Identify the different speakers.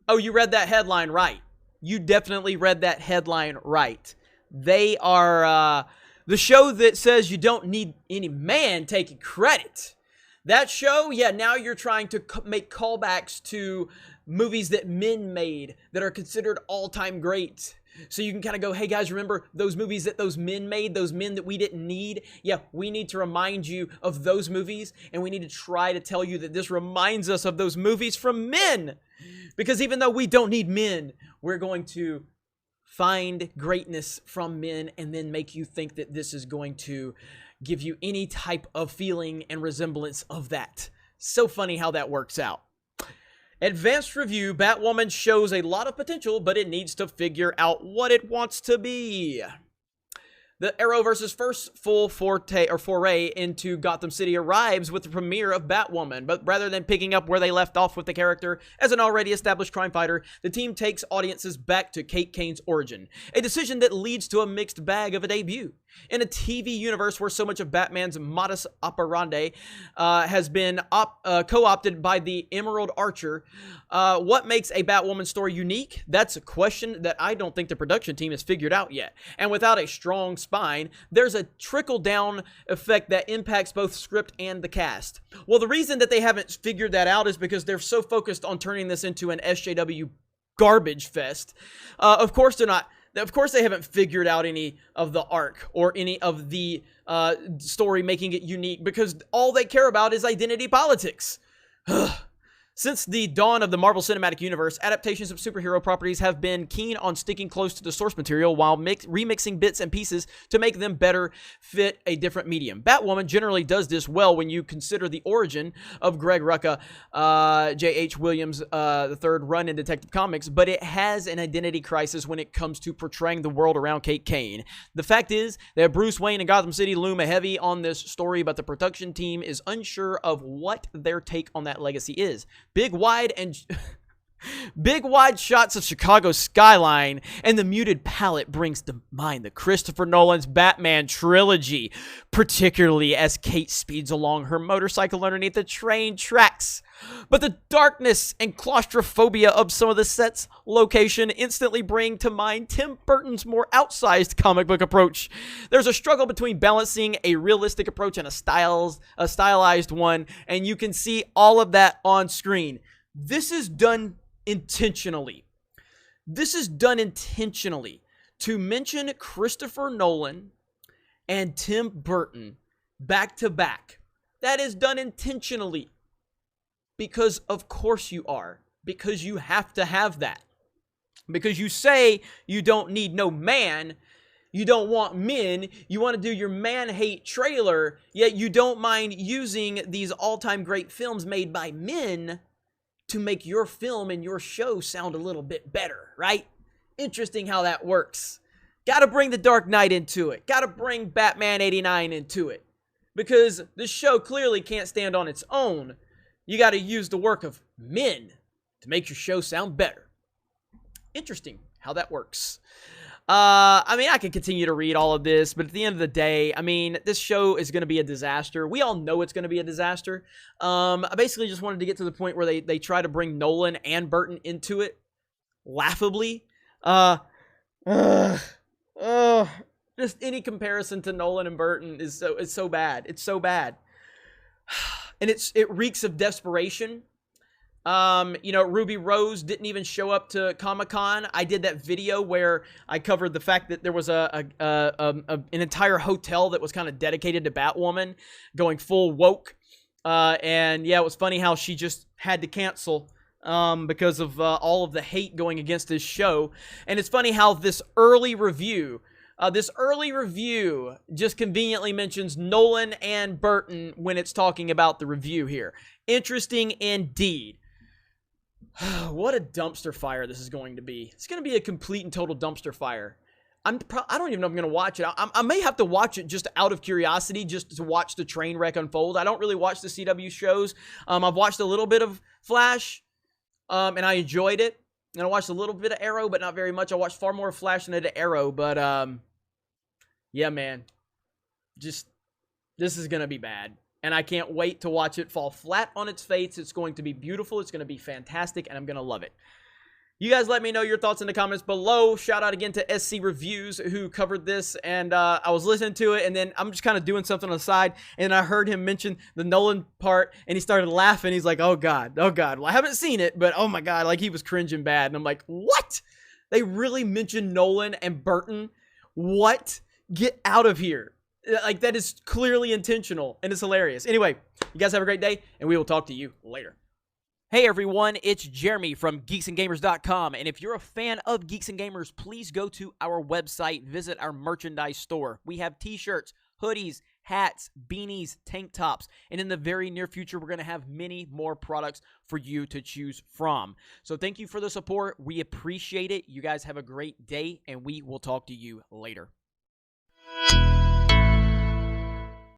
Speaker 1: Oh, you read that headline right. You definitely read that headline right. They are the show that says you don't need any man taking credit. That show, yeah, now you're trying to make callbacks to movies that men made that are considered all-time great. So you can kind of go, hey guys, remember those movies that those men made, those men that we didn't need? Yeah, we need to remind you of those movies, and we need to try to tell you that this reminds us of those movies from men. Because even though we don't need men, we're going to find greatness from men and then make you think that this is going to give you any type of feeling and resemblance of that. So funny how that works out. Advanced review, Batwoman shows a lot of potential, but it needs to figure out what it wants to be. The Arrowverse's first full foray into Gotham City arrives with the premiere of Batwoman, but rather than picking up where they left off with the character as an already established crime fighter, the team takes audiences back to Kate Kane's origin, a decision that leads to a mixed bag of a debut. In a TV universe where so much of Batman's modus operandi has been co-opted by the Emerald Archer, what makes a Batwoman story unique? That's a question that I don't think the production team has figured out yet. And without a strong spine, there's a trickle-down effect that impacts both script and the cast. Well, the reason that they haven't figured that out is because they're so focused on turning this into an SJW garbage fest. Of course they're not. Of course they haven't figured out any of the arc or any of the story making it unique, because all they care about is identity politics. Since the dawn of the Marvel Cinematic Universe, adaptations of superhero properties have been keen on sticking close to the source material while remixing bits and pieces to make them better fit a different medium. Batwoman generally does this well when you consider the origin of Greg Rucka, J.H. Williams' the third run in Detective Comics, but it has an identity crisis when it comes to portraying the world around Kate Kane. The fact is that Bruce Wayne and Gotham City loom heavy on this story, but the production team is unsure of what their take on that legacy is. Big wide shots of Chicago's skyline and the muted palette brings to mind the Christopher Nolan's Batman trilogy, particularly as Kate speeds along her motorcycle underneath the train tracks. But the darkness and claustrophobia of some of the set's location instantly bring to mind Tim Burton's more outsized comic book approach. There's a struggle between balancing a realistic approach and a stylized one, and you can see all of that on screen. This is done intentionally. This is done intentionally to mention Christopher Nolan and Tim Burton back to back. That is done intentionally. Because of course you are. Because you have to have that. Because you say you don't need no man. You don't want men. You want to do your man-hate trailer. Yet you don't mind using these all-time great films made by men to make your film and your show sound a little bit better, right? Interesting how that works. Got to bring The Dark Knight into it. Got to bring Batman 89 into it. Because this show clearly can't stand on its own. You got to use the work of men to make your show sound better. Interesting how that works. I mean, I could continue to read all of this, but at the end of the day, I mean, this show is going to be a disaster. We all know it's going to be a disaster. I basically just wanted to get to the point where they try to bring Nolan and Burton into it, laughably. Just any comparison to Nolan and Burton is so bad. It's so bad. And it reeks of desperation. You know, Ruby Rose didn't even show up to Comic-Con. I did that video where I covered the fact that there was an entire hotel that was kind of dedicated to Batwoman, going full woke. And yeah, it was funny how she just had to cancel because of all of the hate going against this show. And it's funny how this early review just conveniently mentions Nolan and Burton when it's talking about the review here. Interesting indeed. What a dumpster fire this is going to be. It's going to be a complete and total dumpster fire. I don't even know if I'm going to watch it. I may have to watch it just out of curiosity, just to watch the train wreck unfold. I don't really watch the CW shows. I've watched a little bit of Flash, and I enjoyed it. And I watched a little bit of Arrow, but not very much. I watched far more Flash than I did Arrow, but yeah, man. This is going to be bad. And I can't wait to watch it fall flat on its face. It's going to be beautiful. It's going to be fantastic, and I'm going to love it. You guys let me know your thoughts in the comments below. Shout out again to SC Reviews who covered this, and I was listening to it, and then I'm just kind of doing something on the side, and I heard him mention the Nolan part, and he started laughing. He's like, oh God. Well, I haven't seen it, but oh my God, like he was cringing bad, and I'm like, what? They really mentioned Nolan and Burton? What? Get out of here. Like, that is clearly intentional, and it's hilarious. Anyway, you guys have a great day, and we will talk to you later. Hey everyone, it's Jeremy from geeksandgamers.com, and if you're a fan of Geeks and Gamers, please go to our website, visit our merchandise store. We have t-shirts, hoodies, hats, beanies, tank tops, and in the very near future, we're going to have many more products for you to choose from. So thank you for the support. We appreciate it. You guys have a great day, and we will talk to you later.